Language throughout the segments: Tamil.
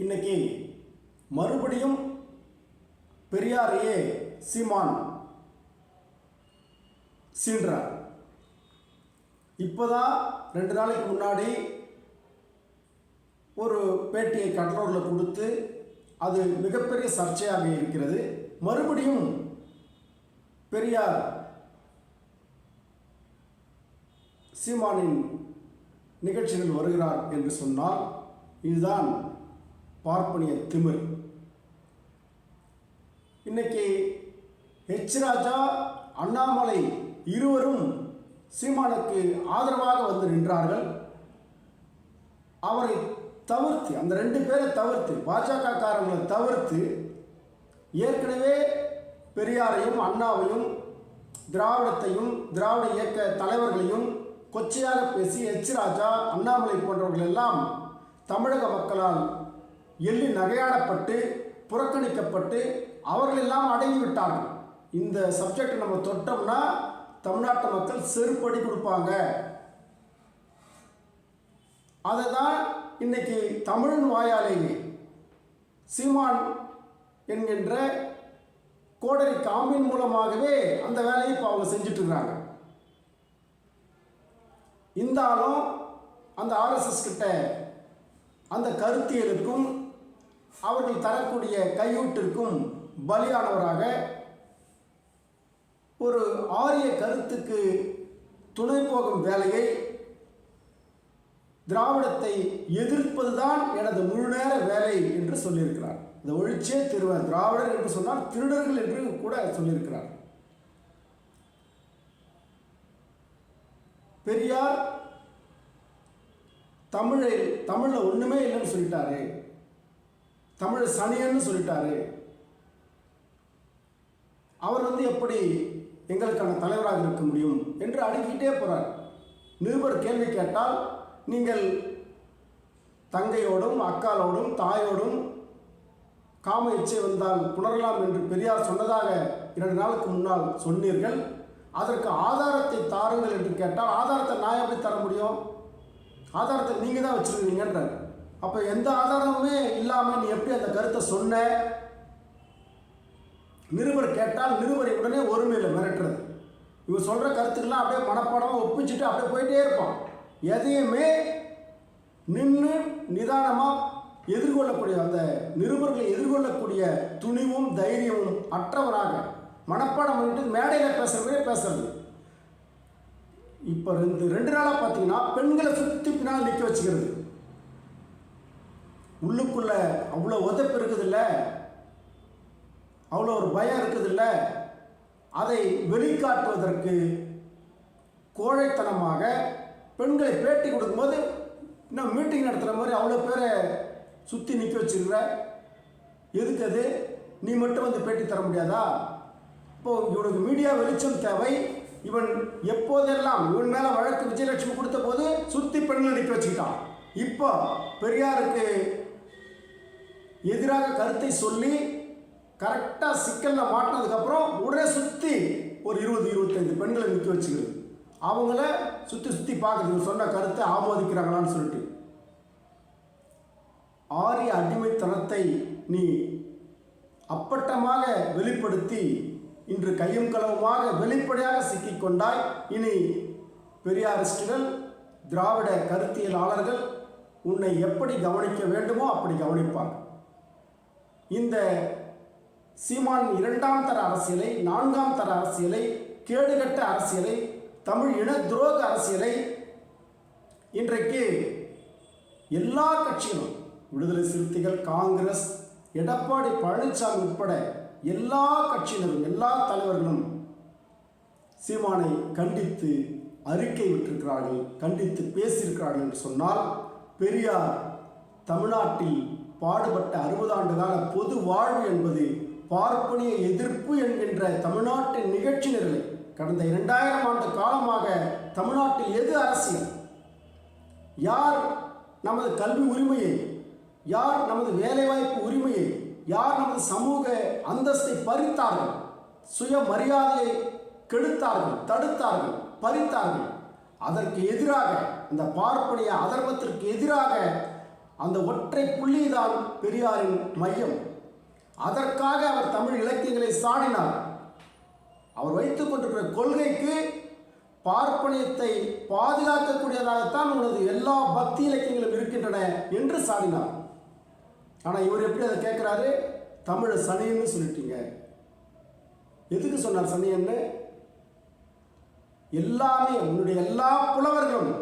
இன்னைக்கு மறுபடியும் பெரியாரையே சீமான் சீன்றார். இப்போதான் 2 நாளைக்கு முன்னாடி ஒரு பேட்டியை கடலூரில் கொடுத்து அது மிகப்பெரிய சர்ச்சையாக இருக்கிறது. மறுபடியும் பெரியார் சீமானின் நிகழ்ச்சிகள் வருகிறார் என்று சொன்னால் இதுதான் பார்ப்பனிய திமிர். இன்னைக்கு ஹெச் ராஜா, அண்ணாமலை இருவரும் சீமானுக்கு ஆதரவாக வந்து நின்றார்கள். அவரை தவிர்த்து, அந்த 2 பேரை தவிர்த்து, பாஜக காரங்களை தவிர்த்து, ஏற்கனவே பெரியாரையும் அண்ணாவையும் திராவிடத்தையும் திராவிட இயக்க தலைவர்களையும் கொச்சையாக பேசி ஹெச் ராஜா, அண்ணாமலை போன்றவர்கள் எல்லாம் தமிழக மக்களால் எள்ளி நகையாடப்பட்டு புறக்கணிக்கப்பட்டு அவர்களெல்லாம் அடங்கிவிட்டார்கள். இந்த சப்ஜெக்டை நம்ம தொட்டோம்னா தமிழ்நாட்டு மக்கள் செருப்படி கொடுப்பாங்க. அதை தான் இன்னைக்கு தமிழின் வாயாலேயே சீமான் என்கின்ற கோடரி காம்பின் மூலமாகவே அந்த வேலையை இப்போ அவங்க செஞ்சுட்டு இருக்கிறாங்க. இந்த ஆளும் அந்த ஆர்எஸ்எஸ் கிட்ட அந்த கருத்தியலுக்கும் அவர்கள் தரக்கூடிய கையூட்டிற்கும் பலியானவராக ஒரு ஆரிய கருத்துக்கு துணை போகும் வேலையை, திராவிடத்தை எதிர்ப்பதுதான் எனது முழு நேர வேலை என்று சொல்லியிருக்கிறார். இதை ஒழிச்சே திருவர், திராவிடர் என்று சொன்னால் திருடர்கள் என்று கூட சொல்லியிருக்கிறார். பெரியார் தமிழில் ஒன்றுமே இல்லைன்னு சொல்லிட்டாரு, தமிழ் சனியன்னு சொல்லிட்டாரு. அவர் எப்படி எங்களுக்கான தலைவராக இருக்க முடியும் என்று அடுக்கிட்டே போகிறார். நிருபர் கேள்வி கேட்டால், நீங்கள் தங்கையோடும் அக்காலோடும் தாயோடும் காம இச்சை வந்தால் புணரலாம் என்று பெரியார் சொன்னதாக 2 நாளுக்கு முன்னால் சொன்னீர்கள். அதற்கு ஆதாரத்தை தாருங்கள் என்று கேட்டால், ஆதாரத்தை நான் எப்படி தர முடியும்? ஆதாரத்தை நீங்கள் தான் வச்சுருக்கீங்கன்றார். அப்போ எந்த ஆதாரமுமே இல்லாமல் நீ எப்படி அந்த கருத்தை சொன்ன? நிருபர் கேட்டால் நிருபரை உடனே ஒருமையில் மிரட்டுறது. இவர் சொல்கிற கருத்துக்கெல்லாம் அப்படியே மனப்பாடமாக ஒப்பிச்சுட்டு அப்படியே போயிட்டே இருப்பான். எதையுமே நின்று நிதானமாக எதிர்கொள்ளக்கூடிய, அந்த நிருபர்களை எதிர்கொள்ளக்கூடிய துணிவும் தைரியமும் அற்றவராக மனப்பாடம் பண்ணிட்டு மேடையில் பேசுகிறவரே பேசுறது. இப்போ 2 நாளாக பார்த்தீங்கன்னா பெண்களை சுற்றி பின்னால் நிற்க வச்சுக்கிறது. உள்ளுக்குள்ள அவ்வளோ உதப்பு இருக்குதில்ல, அவ்வளோ ஒரு பயம் இருக்குதில்ல, அதை வெளிக்காட்டுவதற்கு கோழைத்தனமாக பெண்களை பேட்டி கொடுக்கும்போது இன்னும் மீட்டிங் நடத்துகிற மாதிரி அவ்வளோ பேரை சுற்றி நிற்க வச்சுருக்கிற. எதுக்கு அது? நீ மட்டும் வந்து பேட்டி தர முடியாதா? இப்போது இவனுக்கு மீடியா வெளிச்சம் தேவை. இவன் எப்போதெல்லாம் இவன் மேலே வழக்கு விஜயலட்சுமி கொடுத்த போது சுற்றி பெண்களை நிற்க வச்சுக்கிட்டான். இப்போ பெரியாருக்கு எதிராக கருத்தை சொல்லி கரெக்டாக சிக்கலில் மாட்டினதுக்கப்புறம் உடனே சுற்றி ஒரு 20-25 பெண்களை நிற்க வச்சுக்கிறது. அவங்கள சுற்றி பார்க்குறது, சொன்ன கருத்தை ஆமோதிக்கிறாங்களான்னு சொல்லிட்டு. ஆரிய அடிமைத்தனத்தை நீ அப்பட்டமாக வெளிப்படுத்தி இன்று கையும் களவுமாக வெளிப்படையாக சிக்கிக்கொண்டாய். இனி பெரியாரிஸ்டுகள், திராவிட கருத்தியலாளர்கள் உன்னை எப்படி கவனிக்க வேண்டுமோ அப்படி கவனிப்பாங்க. இந்த சீமான் 2ஆம் தர அரசியலை, 4ஆம் தர அரசியலை, கேடுகட்ட அரசியலை, தமிழ் இன துரோக அரசியலை இன்றைக்கு எல்லா கட்சிகளும், விடுதலை சிறுத்தைகள், காங்கிரஸ், எடப்பாடி பழனிசாமி உட்பட எல்லா கட்சியினரும், எல்லா தலைவர்களும் சீமானை கண்டித்து அறிக்கை விட்டிருக்கிறார்கள், கண்டித்து பேசியிருக்கிறார்கள் என்று சொன்னால், பெரியார் தமிழ்நாட்டில் பாடுபட்ட 60 ஆண்டு கால பொது வாழ்வு என்பது பார்ப்பனிய எதிர்ப்பு என்கின்ற தமிழ்நாட்டின் நிகழ்ச்சி நிரலை கடந்த 2000 ஆண்டு காலமாக தமிழ்நாட்டில் எது அரசியல், யார் நமது கல்வி உரிமையை, யார் நமது வேலைவாய்ப்பு உரிமையை, யார் நமது சமூக அந்தஸ்தை பறித்தார்கள், சுய மரியாதையை கெடுத்தார்கள், தடுத்தார்கள், பறித்தார்கள், அதற்கு எதிராக, அந்த பார்ப்பனிய அதர்மத்திற்கு எதிராக அந்த ஒற்றை புள்ளி தான் பெரியாரின் மையம். அதற்காக அவர் தமிழ் இலக்கியங்களை சாடினார். அவர் வைத்துக் கொண்டிருக்கிற கொள்கைக்கு பார்ப்பனியத்தை பாதுகாக்கக்கூடியதாகத்தான் உனது எல்லா பக்தி இலக்கியங்களும் இருக்கின்றன என்று சாடினார். ஆனால் இவர் எப்படி அதை கேட்குறாரு? தமிழை சனின்னு சொல்லிட்டீங்க. எதுக்கு சொன்னார் சனியன்னு? எல்லாமே உன்னுடைய எல்லா புலவர்களும்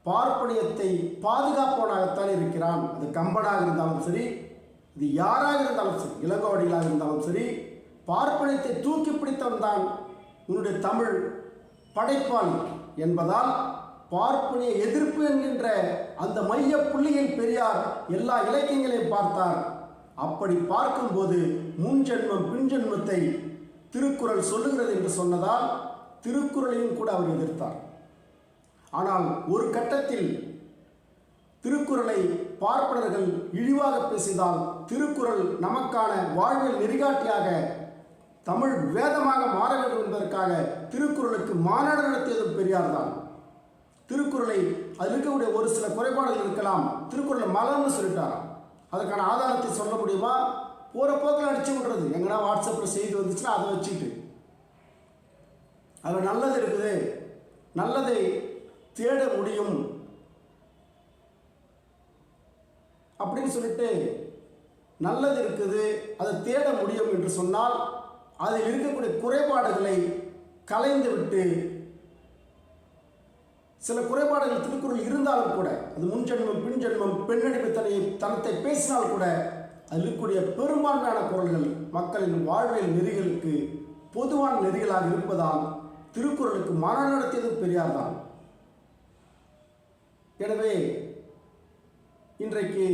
பார்ப்பனியத்தை பாதுகாப்பவனாகத்தான் இருக்கிறான். அது கம்பனாக இருந்தாலும் சரி, இது யாராக இருந்தாலும் சரி, இளங்கோவடிகளாக இருந்தாலும் சரி, பார்ப்பனியத்தை தூக்கி பிடித்தவன் தான் உன்னுடைய தமிழ் படைப்பாளி என்பதால் பார்ப்பனிய எதிர்ப்பு என்கின்ற அந்த மைய புள்ளியில் பெரியார் எல்லா இலக்கியங்களையும் பார்த்தார். அப்படி பார்க்கும்போது முன்ஜென்மம் பின்ஜென்மத்தை திருக்குறள் சொல்லுகிறது என்று சொன்னதால் திருக்குறளையும் கூட அவர் எதிர்த்தார். ஆனால் ஒரு கட்டத்தில் திருக்குறளை பார்ப்பனர்கள் இழிவாக பேசியதால் திருக்குறள் நமக்கான வாழ்வியல் நெறிகாட்டியாக தமிழ் வேதமாக மாற வேண்டும் என்பதற்காக திருக்குறளுக்கு மாநாடு நடத்தியதும் பெரியார் தான். திருக்குறளை அதில் இருக்கக்கூடிய ஒரு சில குறைபாடுகள் இருக்கலாம், திருக்குறளை மலம்னு சொல்லிட்டாராம். அதுக்கான ஆதாரத்தை சொல்ல முடியுமா? போகிற போக்கில் அடிச்சு விடுறது. எங்கன்னா வாட்ஸ்அப்பில் செய்தி வந்துச்சுன்னா அதை வச்சுக்கிட்டு அதில் நல்லது இருக்குது, நல்லதை தேட முடியும் அப்படின்னு சொல்லிட்டு நல்லது இருக்குது அதை தேட முடியும் என்று சொன்னால் அதில் இருக்கக்கூடிய குறைபாடுகளை கலைந்து விட்டு, சில குறைபாடுகள் திருக்குறள் இருந்தாலும் கூட, அது முன்ஜென்மம் பின்ஜென்மம் பெண்ணடிமை தனத்தை பேசினால் கூட அதில் இருக்கக்கூடிய பெரும்பான்மையான குறள்கள் மக்களின் வாழ்வியல் நெறிகளுக்கு பொதுவான நெறிகளாக இருப்பதால் திருக்குறளுக்கு மாநாடு நடத்தியது பெரியார் தான். எனவே இன்றைக்கு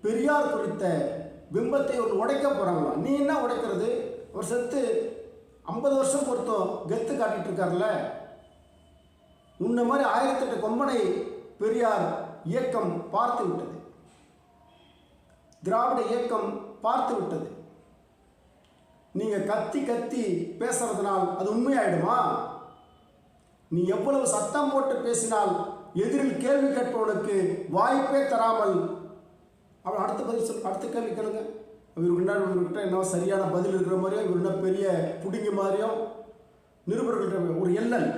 பெரியார் குறித்த பிம்பத்தை ஒரு உடைக்க போகிறாங்களா? நீ என்ன உடைக்கிறது? ஒரு செத்து 50 வருஷம் பொறுத்தோம் கெத்து காட்டிட்டு இருக்கார்ல. உன்ன மாதிரி 1008 கொம்பனை பெரியார் இயக்கம் பார்த்து விட்டது, திராவிட இயக்கம் பார்த்து விட்டது. நீங்கள் கத்தி கத்தி பேசுறதுனால் அது உண்மையாயிடுமா? நீ எவ்வளவு சத்தம் போட்டு பேசினால் எதிரில் கேள்வி கேட்பவனுக்கு வாய்ப்பே தராமல் அவன் அடுத்த கேள்வி கேளுங்க. இவர்கிட்ட என்ன சரியான பதில் இருக்கிற மாதிரியும், இவர் என்ன பெரிய புடிங்க மாதிரியும், நிருபர்கள்ட்ட ஒரு எல்லல்,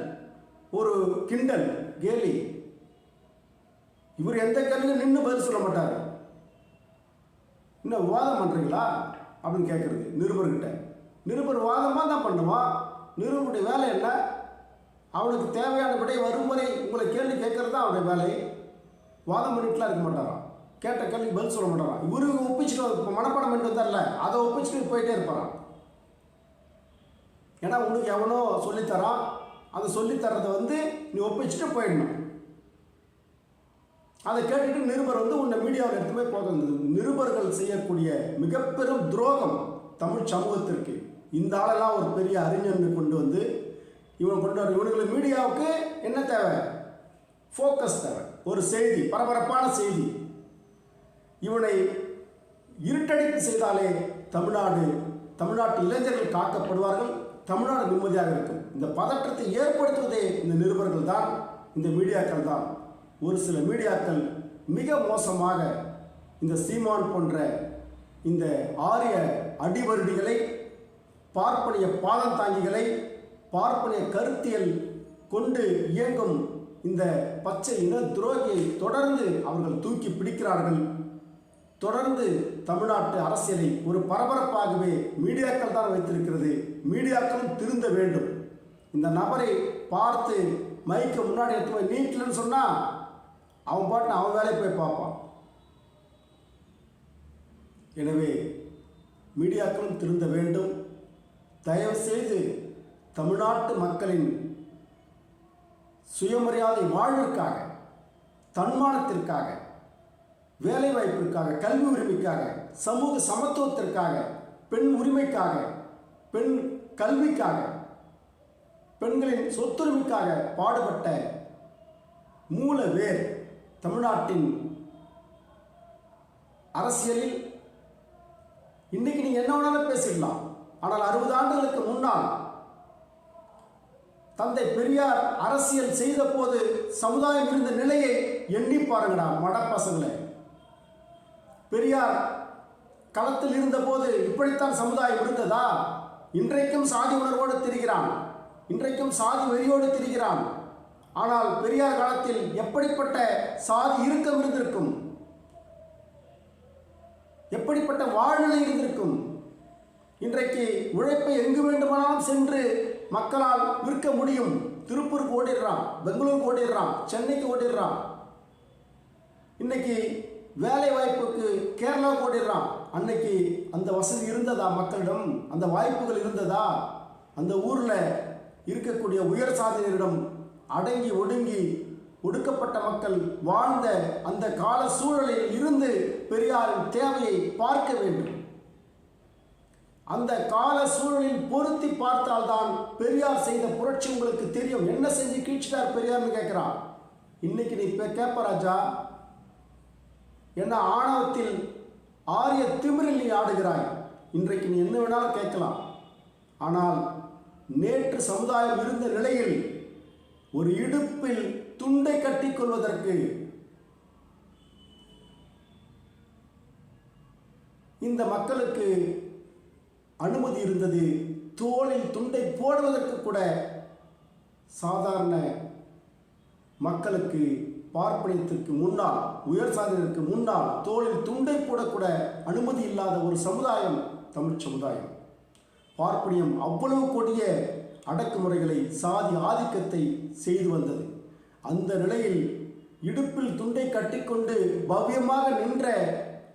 ஒரு கிண்டல் கேலி. இவர் எந்த கேள்வியும் நின்று பதில் சொல்ல மாட்டார். இன்னும் விவாதம் பண்ணுறீங்களா அப்படின்னு கேட்குறது நிருபர்கிட்ட. நிருபர் வாதமாக தான் பண்ணுவான். நிருபருடைய வேலை என்ன? அவனுக்கு தேவையான விடை வரும் வரை உங்களை கேள்வி கேட்கறது தான் அவனுடைய வேலை. வாதம் பண்ணிட்டுலாம் இருக்க மாட்டாரான். கேட்ட கேள்வி பதில் சொல்ல மாட்டாரான். இவருக்கு ஒப்பிச்சுட்டு இப்போ மனப்பாடம் பண்ணிட்டு வந்தார்ல, அதை ஒப்பிச்சுட்டு போயிட்டே இருப்பாரான். ஏன்னா உனக்கு எவனோ சொல்லித்தரான், அதை சொல்லித்தரதை நீ ஒப்பிச்சுட்டு போயிடணும். அதை கேட்டுட்டு நிருபர் உன்னை மீடியாவில் எடுத்து போய் போக. நிருபர்கள் செய்யக்கூடிய மிக பெரும் துரோகம் தமிழ் சமூகத்திற்கு. இந்த ஆளெல்லாம் ஒரு பெரிய அறிஞர்னு கொண்டு இவனுங்களுக்கு மீடியாவுக்கு என்ன தேவை? ஃபோக்கஸ் தேவை. ஒரு செய்தி, பரபரப்பான செய்தி. இவனை இருட்டடிப்பு செய்தாலே தமிழ்நாட்டு இளைஞர்கள் காக்கப்படுவார்கள், தமிழ்நாடு நிம்மதியாக இருக்கும். இந்த பதற்றத்தை ஏற்படுத்துவதே இந்த நிருபர்கள் தான், இந்த மீடியாக்கள் தான். ஒரு சில மீடியாக்கள் மிக மோசமாக இந்த சீமான் போன்ற இந்த ஆரிய அடிவருடிகளை, பார்ப்பனிய பாதம் தாங்கிகளை, பார்ப்பனிய கருத்தியல் கொண்டு இயங்கும் இந்த பச்சை இன துரோகியை தொடர்ந்து அவர்கள் தூக்கி பிடிக்கிறார்கள். தொடர்ந்து தமிழ்நாட்டு அரசியலை ஒரு பரபரப்பாகவே மீடியாக்கள் தான் வைத்திருக்கிறது. மீடியாக்களும் திருந்த வேண்டும். இந்த நபரை பார்த்து மைக்கு முன்னாடி எடுத்து போய் நீட்டலன்னு சொன்னால் அவன் பாட்டு அவன் வேலையை போய் பார்ப்பான். எனவே மீடியாக்களும் திருந்த வேண்டும். தயவுசெய்து தமிழ்நாட்டு மக்களின் சுயமரியாதை வாழ்விற்காக, தன்மானத்திற்காக, வேலைவாய்ப்பிற்காக, கல்வி உரிமைக்காக, சமூக சமத்துவத்திற்காக, பெண் உரிமைக்காக, பெண் கல்விக்காக, பெண்களின் சொத்துரிமைக்காக பாடுபட்ட மூலவேர் தமிழ்நாட்டின் அரசியலில் இன்னைக்கு நீங்கள் என்ன வேணாலும் பேசிடலாம். ஆனால் 60 ஆண்டுகளுக்கு முன்னால் தந்தை பெரியார் அரசியல் செய்த போது சமுதாயம் இருந்த நிலையை எண்ணி பாருங்கடா மடப்பசங்களே. பெரியார் களத்தில் இருந்தபோது இப்படித்தான் சமுதாயம் இருந்ததா? இன்றைக்கும் சாதி உணர்வோடு திரிகிறான், இன்றைக்கும் சாதி வெறியோடு திரிகிறான். ஆனால் பெரியார் காலத்தில் எப்படிப்பட்ட சாதி இறுக்கம் இருந்திருக்கும், எப்படிப்பட்ட வாழ்நிலை இருந்திருக்கும். இன்றைக்கு உழைப்பை எங்கு வேண்டுமானாலும் சென்று மக்களால் விற்க முடியும். திருப்பூருக்கு ஓடிடுறான், பெங்களூருக்கு ஓடிடுறான், சென்னைக்கு ஓடிடுறான். இன்னைக்கு வேலை வாய்ப்புக்கு கேரளாவுக்கு ஓடிடுறான். அன்னைக்கு அந்த வசதி இருந்ததா மக்களிடம்? அந்த வாய்ப்புகள் இருந்ததா? அந்த ஊரில் இருக்கக்கூடிய உயர் சாதியினரிடம் அடங்கி ஒடுங்கி ஒடுக்கப்பட்ட மக்கள் வாழ்ந்த அந்த கால சூழலில் இருந்து பெரியாரின் தேவையை பார்க்க வேண்டும். அந்த கால சூழலில் பொருத்தி பார்த்தால்தான் பெரியார் செய்த புரட்சி உங்களுக்கு தெரியும். என்ன செஞ்சு கீழ்ச்சிட்டார் பெரியார்னு கேட்கிறான். இன்னைக்கு நீ கேட்ப ராஜா, என்ன ஆணவத்தில் ஆரிய திமிரில் நீ ஆடுகிறாய். இன்றைக்கு நீ என்ன வேணாலும் கேட்கலாம். ஆனால் நேற்று சமுதாயம் இருந்த நிலையில் ஒரு இடுப்பில் துண்டை கட்டிக்கொள்வதற்கு இந்த மக்களுக்கு அனுமதி இருந்தது. தோளில் துண்டை போடுவதற்கு கூட சாதாரண மக்களுக்கு, பார்ப்பனியத்திற்கு முன்னால், உயர் சாதியினருக்கு முன்னால் தோளில் துண்டை போடக்கூட அனுமதி இல்லாத ஒரு சமுதாயம் தமிழ் சமுதாயம். பார்ப்பனியம் அவ்வளவு கொடிய அடக்குமுறைகளை, சாதி ஆதிக்கத்தை செய்து வந்தது. அந்த நிலையில் இடுப்பில் துண்டை கட்டிக்கொண்டு பவ்யமாக நின்ற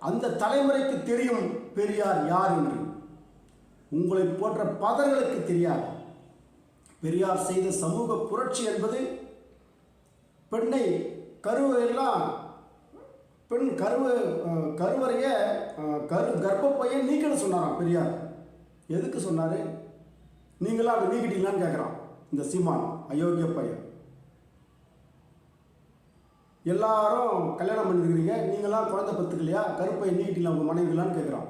அந்த தலைமுறைக்கு தெரியும் பெரியார் யார் என்று. உங்களை போன்ற பதர்களுக்கு தெரியாது. பெரியார் செய்த சமூக புரட்சி என்பது பெண்ணை கருவையெல்லாம் பெண் கருவறைய கர்ப்பப்பையை நீக்கணும் சொன்னாராம் பெரியார். எதுக்கு சொன்னார்? நீங்களாம் அதை நீக்கிட்டீங்களான்னு கேட்குறான் இந்த சீமான் அயோக்கிய பையன். எல்லாரும் கல்யாணம் பண்ணிருக்கிறீங்க, நீங்களாம் குழந்தை பத்துக்கலையா, கருப்பையை நீக்கிட்டீங்களா உங்கள் மனைவிகளான்னு கேட்குறான்.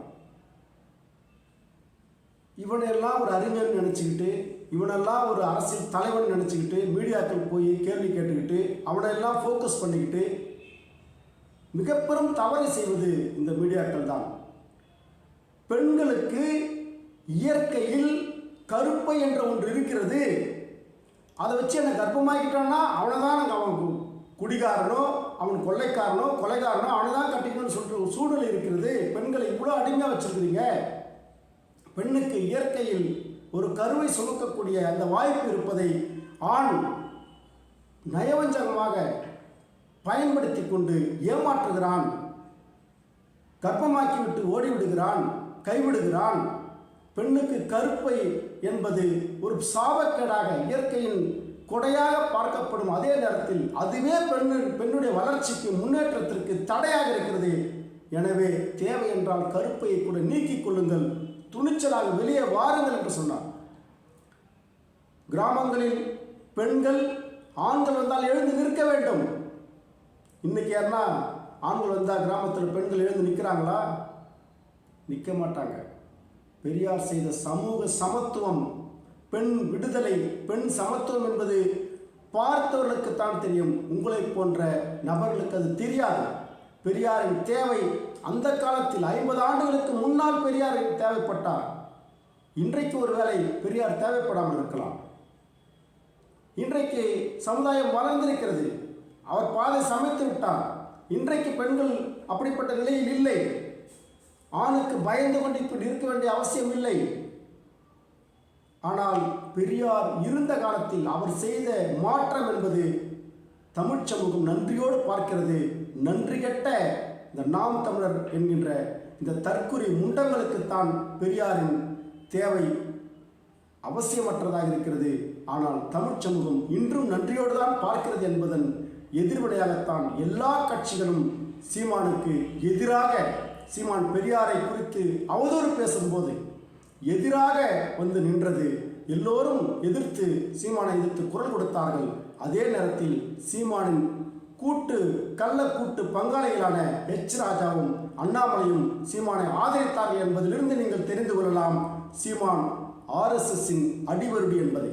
இவனெல்லாம் ஒரு அறிஞர் நினச்சிக்கிட்டு, இவனெல்லாம் ஒரு அரசியல் தலைவன் நினச்சிக்கிட்டு மீடியாக்கள் போய் கேள்வி கேட்டுக்கிட்டு அவனையெல்லாம் ஃபோக்கஸ் பண்ணிக்கிட்டு மிக பெரும் தவறை செய்வது இந்த மீடியாக்கள் தான். பெண்களுக்கு இயற்கையில் கருப்பை என்ற ஒன்று இருக்கிறது. அதை வச்சு என்னை கர்ப்பமாக்கிட்டான்னா அவனை தான் அவன் குடிகாரனோ, அவன் கொள்ளைக்காரனோ, கொலைகாரனோ அவனை தான் கட்டிக்கணும்னு சொல்லிட்டு ஒரு சூழ்நிலை இருக்கிறது. பெண்களை இவ்வளோ அடிமையாக வச்சுருக்கிறீங்க. பெண்ணுக்கு இயற்கையில் ஒரு கருவை சுமக்கக்கூடிய அந்த வாய்ப்பு இருப்பதை ஆண் நயவஞ்சகமாக பயன்படுத்தி கொண்டு ஏமாற்றுகிறான், கர்ப்பமாக்கிவிட்டு ஓடிவிடுகிறான், கைவிடுகிறான். பெண்ணுக்கு கருப்பை என்பது ஒரு சாபக்கேடாக, இயற்கையின் கொடையாக பார்க்கப்படும். அதே நேரத்தில் அதுவே பெண்ணுடைய வளர்ச்சிக்கு, முன்னேற்றத்திற்கு தடையாக இருக்கிறது. எனவே தேவை என்றால் கருப்பையை கூட நீக்கிக் கொள்ளுங்கள், துணிச்சலாக வெளியே வாருங்கள் என்று சொன்னார். கிராமங்களில் பெண்கள் ஆண்கள் வந்தால் எழுந்து நிற்க வேண்டும். இன்னைக்கு யாருன்னா ஆண்கள் வந்தால் கிராமத்தில் பெண்கள் எழுந்து நிற்கிறாங்களா? நிற்க மாட்டாங்க. பெரியார் செய்த சமூக சமத்துவம், பெண் விடுதலை, பெண் சமத்துவம் என்பது பார்த்தவர்களுக்குத்தான் தெரியும். உங்களை போன்ற நபர்களுக்கு அது தெரியாது. பெரியாரின் தேவை அந்த காலத்தில் 50 ஆண்டுகளுக்கு முன்னால் பெரியார் தேவைப்பட்டார். இன்றைக்கு ஒருவேளை பெரியார் தேவைப்படாமல் இருக்கலாம். இன்றைக்கு சமுதாயம் வளர்ந்திருக்கிறது, அவர் பாதை சமைத்து விட்டார். இன்றைக்கு பெண்கள் அப்படிப்பட்ட நிலையில் இல்லை. ஆணுக்கு பயந்து கொண்டு இப்படி இருக்க வேண்டிய அவசியம் இல்லை. ஆனால் பெரியார் இருந்த காலத்தில் அவர் செய்த மாற்றம் என்பது தமிழ் சமூகம் நன்றியோடு பார்க்கிறது. நன்றி கெட்ட இந்த நாம் தமிழர் என்கின்ற இந்த தற்குறி முண்டங்களுக்குத்தான் பெரியாரின் தேவை அவசியமற்றதாக இருக்கிறது. ஆனால் தமிழ் சமூகம் இன்றும் நன்றியோடு தான் பார்க்கிறது என்பதன் எதிர்வினையாகத்தான் எல்லா கட்சிகளும் சீமானுக்கு எதிராக, சீமான் பெரியாரை குறித்து அவதூறு பேசும்போது எதிராக வந்து நின்றது. எல்லோரும் எதிர்த்து சீமானை எதிர்த்து குரல் கொடுத்தார்கள். அதே நேரத்தில் சீமானின் கள்ளக்கூட்டு பங்காளிகளான எச் ராஜாவும் அண்ணாமலையும் சீமானை ஆதரித்தார்கள் என்பதிலிருந்து நீங்கள் தெரிந்து கொள்ளலாம் சீமான் RSSின் அடிவருடி என்பதை.